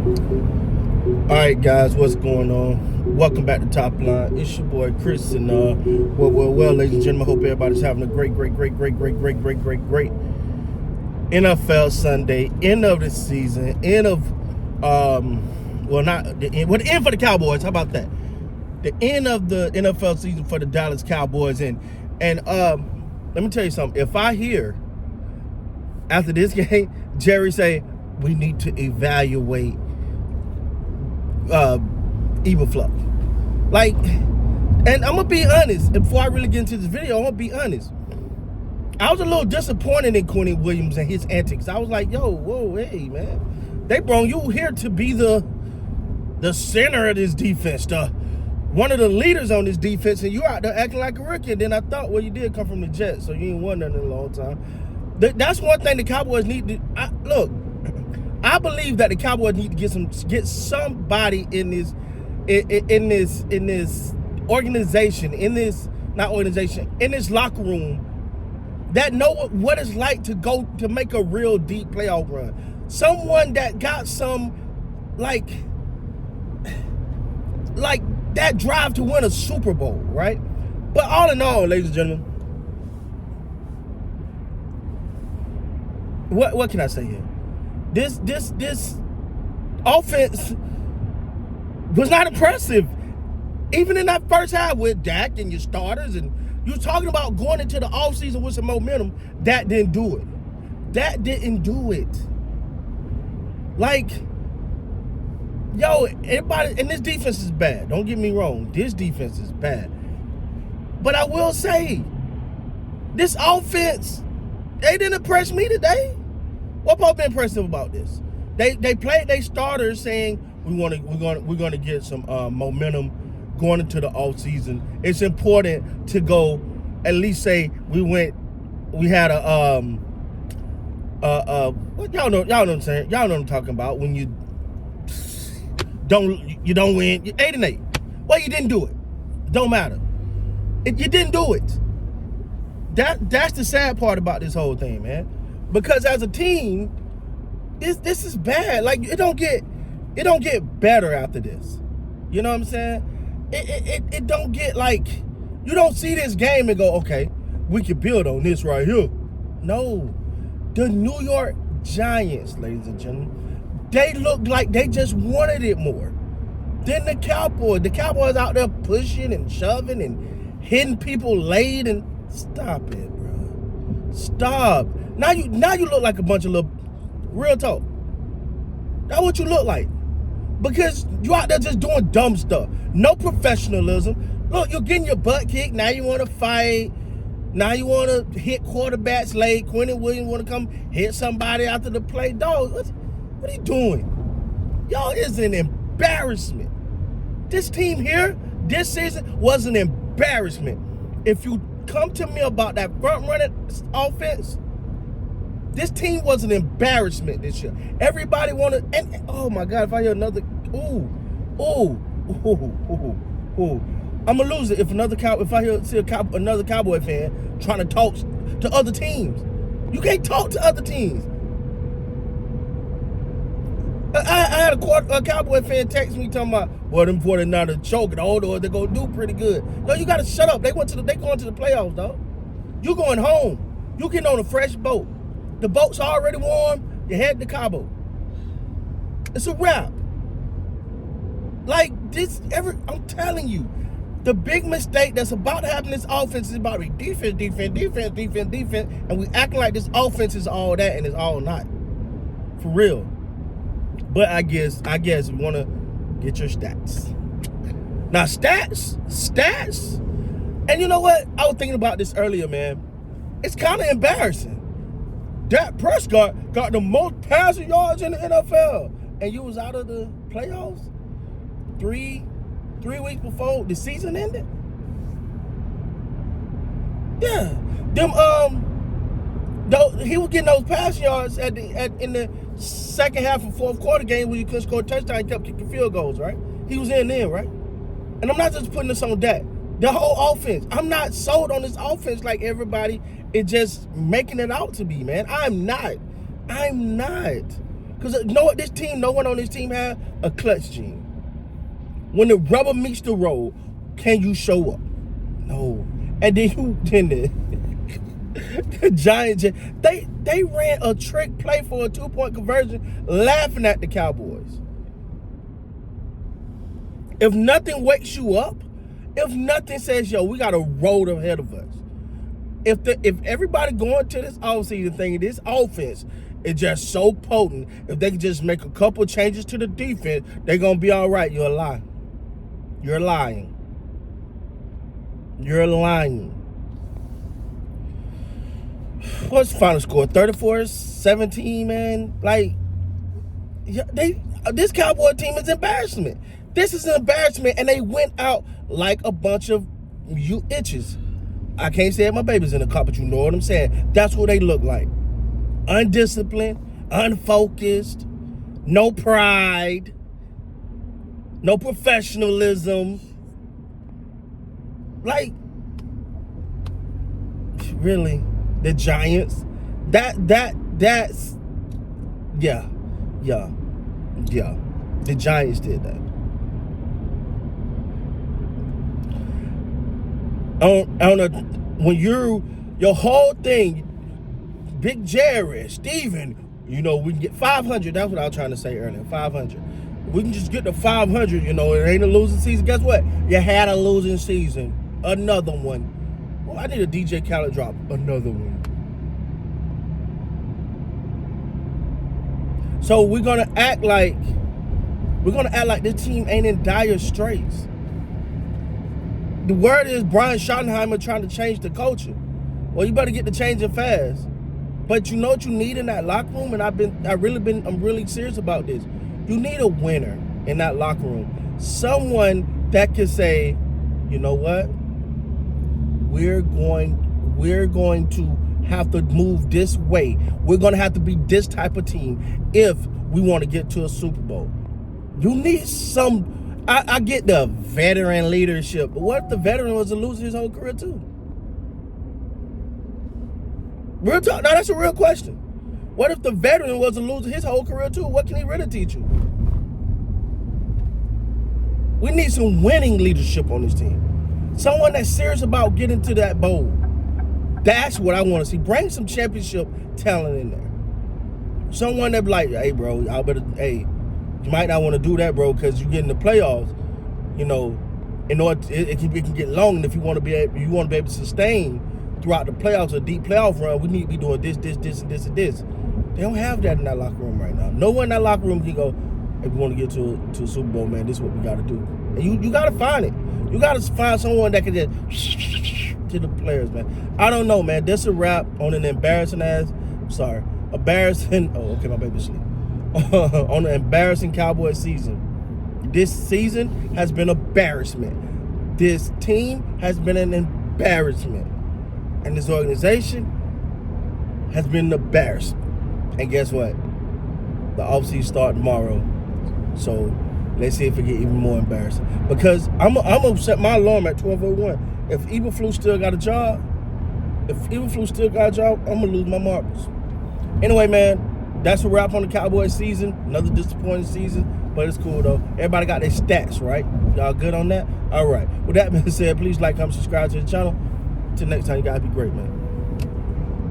All right, guys, what's going on? Welcome back to Top Line. It's your boy Chris, and well, ladies and gentlemen, hope everybody's having a great NFL Sunday, end of the season, end of the end for the Cowboys. How about that? The end of the NFL season for the Dallas Cowboys, and let me tell you something. If I hear after this game Jerry say we need to evaluate Eberflus. Like, and I'm gonna be honest, before I really get into this video, I'm gonna be honest. I was a little disappointed in Quentin Williams and his antics. I was like, hey, man. They brought you here to be the center of this defense, one of the leaders on this defense, and you out there acting like a rookie. And then I thought, well, you did come from the Jets, so you ain't won nothing in a long time. That's one thing the Cowboys need to look. I believe that the Cowboys need to get somebody in this organization, in this locker room that know what it's like to go to make a real deep playoff run. Someone that got some like that drive to win a Super Bowl, right? But all in all, ladies and gentlemen, what can I say here? This offense was not impressive. Even in that first half with Dak and your starters, and you're talking about going into the offseason with some momentum, that didn't do it. Like, everybody, and this defense is bad. Don't get me wrong. This defense is bad. But I will say, this offense, they didn't impress me today. What part been impressive about this? They played their starters saying we're gonna get some momentum going into the off season. It's important to go at least say we had a what y'all know what I'm saying. Y'all know what I'm talking about when you don't win. You're 8-8. Well, you didn't do it. Don't matter. You didn't do it. That's the sad part about this whole thing, man. Because as a team, this is bad. Like, it don't get better after this. You know what I'm saying? It don't get like, you don't see this game and go, okay, we can build on this right here. No. The New York Giants, ladies and gentlemen, they looked like they just wanted it more than the Cowboys. The Cowboys out there pushing and shoving and hitting people late, and stop it, bro. Stop. Now you look like a bunch of little, real talk. That's what you look like. Because you out there just doing dumb stuff. No professionalism. Look, you're getting your butt kicked. Now you want to fight. Now you want to hit quarterbacks late. Quentin Williams want to come hit somebody after the play. Dog, what are you doing? Y'all is an embarrassment. This team here, this season, was an embarrassment. If you come to me about that front-running offense, this team was an embarrassment this year. Everybody wanted, and oh my God, if I hear another, I'm gonna lose it if another another Cowboy fan trying to talk to other teams. You can't talk to other teams. I had a Cowboy fan text me talking about, well, them 49ers choking, although they're gonna do pretty good. No, you gotta shut up. They going to the playoffs, dog. You going home. You getting on a fresh boat. The boat's already warm. You head to Cabo. It's a wrap. Like this, I'm telling you, the big mistake that's about to happen in this offense is about to be defense, and we acting like this offense is all that, and it's all not. For real. But I guess you want to get your stats. Now, stats, and you know what? I was thinking about this earlier, man. It's kind of embarrassing. Dak Prescott got the most passing yards in the NFL, and you was out of the playoffs 3 weeks before the season ended. Yeah, he was getting those pass yards in the second half of fourth quarter game where you couldn't score a touchdown, and kept kicking field goals, right? He was in there, right? And I'm not just putting this on Dak. The whole offense. I'm not sold on this offense like everybody is just making it out to be, man. I'm not. Because Because you know what, this team, no one on this team had a clutch gene. When the rubber meets the road, can you show up? No. And then the Giants, they ran a trick play for a 2-point conversion, laughing at the Cowboys. If nothing wakes you up, if nothing says, yo, we got a road ahead of us. If everybody going to this offseason thinking this offense is just so potent, if they can just make a couple changes to the defense, they're going to be all right, you're lying. You're lying. You're lying. What's the final score? 34-17, man. Like, this Cowboy team is embarrassment. This is an embarrassment, and they went out like a bunch of you itches. I can't say it, my baby's in the car, but you know what I'm saying. That's what they look like. Undisciplined, unfocused, no pride, no professionalism. Like, really, the Giants, that's, yeah. The Giants did that. I don't know, when your whole thing, Big Jerry, Steven, you know, we can get 500. That's what I was trying to say earlier, 500. We can just get to 500, you know, it ain't a losing season. Guess what? You had a losing season. Another one. Well, I need a DJ Khaled drop. Another one. So we're gonna act like this team ain't in dire straits. The word is Brian Schottenheimer trying to change the culture. Well, you better get to changing fast. But you know what you need in that locker room, and I'm really serious about this. You need a winner in that locker room. Someone that can say, you know what? We're going to have to move this way. We're going to have to be this type of team if we want to get to a Super Bowl. You need some. I get the veteran leadership, but what if the veteran was a loser his whole career too? Real talk. Now that's a real question. What if the veteran was a loser his whole career too? What can he really teach you? We need some winning leadership on this team. Someone that's serious about getting to that bowl. That's what I want to see. Bring some championship talent in there. Someone that be like, hey, bro, you might not want to do that, bro, because you get in the playoffs. You know, in order it can get long, and if you want to be able to sustain throughout the playoffs, a deep playoff run, we need to be doing this, and this. They don't have that in that locker room right now. No one in that locker room can go, if we want to get to a Super Bowl, man, this is what we got to do. And you got to find it. You got to find someone that can just to the players, man. I don't know, man. That's a wrap on an embarrassing, my baby's asleep. On an embarrassing Cowboys season. This season has been embarrassment. This team has been an embarrassment. And this organization has been an embarrassment. And guess what? The offseason start tomorrow. So let's see if it get even more embarrassing. Because I'm gonna set my alarm at 12:01. If Eberflus still got a job, I'm gonna lose my marbles. Anyway, man. That's a wrap on the Cowboys season. Another disappointing season, but it's cool though. Everybody got their stats, right? Y'all good on that? All right. With that being said, please like, comment, subscribe to the channel. Till next time, you guys be great, man.